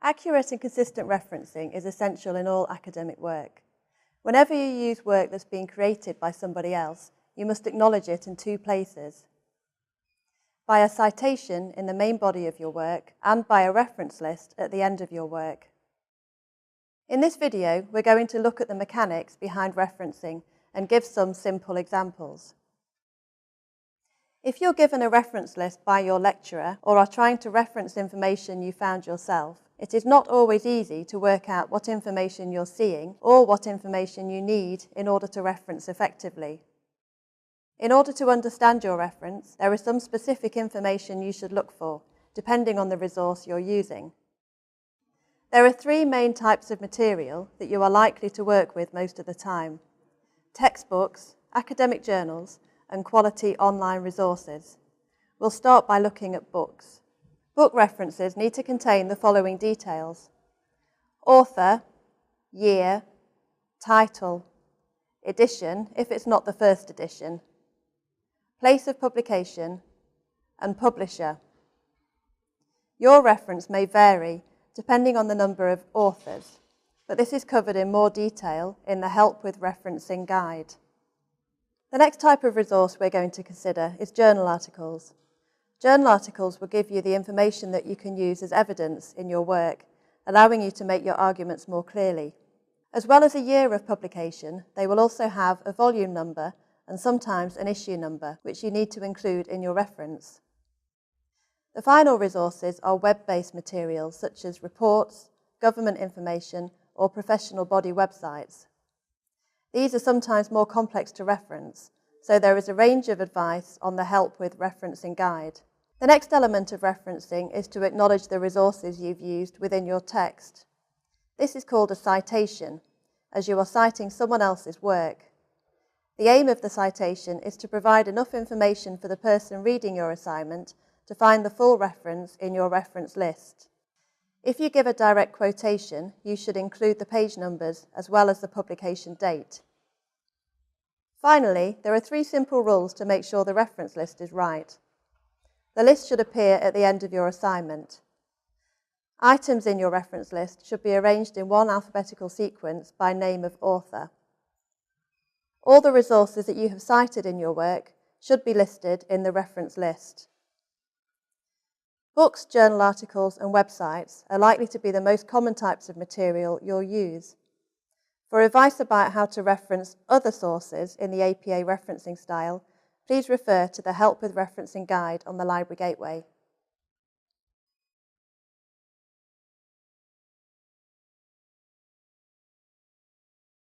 Accurate and consistent referencing is essential in all academic work. Whenever you use work that's been created by somebody else, you must acknowledge it in two places: by a citation in the main body of your work and by a reference list at the end of your work. In this video, we're going to look at the mechanics behind referencing and give some simple examples. If you're given a reference list by your lecturer or are trying to reference information you found yourself, it is not always easy to work out what information you're seeing or what information you need in order to reference effectively. In order to understand your reference, there is some specific information you should look for, depending on the resource you're using. There are three main types of material that you are likely to work with most of the time: textbooks, academic journals, and quality online resources. We'll start by looking at books. Book references need to contain the following details: author, year, title, edition if it's not the first edition, place of publication, and publisher. Your reference may vary depending on the number of authors, but this is covered in more detail in the Help with Referencing guide. The next type of resource we're going to consider is journal articles. Journal articles will give you the information that you can use as evidence in your work, allowing you to make your arguments more clearly. As well as a year of publication, they will also have a volume number and sometimes an issue number, which you need to include in your reference. The final resources are web-based materials such as reports, government information, or professional body websites. These are sometimes more complex to reference, so there is a range of advice on the Help with Referencing guide. The next element of referencing is to acknowledge the resources you've used within your text. This is called a citation, as you are citing someone else's work. The aim of the citation is to provide enough information for the person reading your assignment to find the full reference in your reference list. If you give a direct quotation, you should include the page numbers as well as the publication date. Finally, there are three simple rules to make sure the reference list is right. The list should appear at the end of your assignment. Items in your reference list should be arranged in one alphabetical sequence by name of author. All the resources that you have cited in your work should be listed in the reference list. Books, journal articles, and websites are likely to be the most common types of material you'll use. For advice about how to reference other sources in the APA referencing style, please refer to the Help with Referencing guide on the Library Gateway.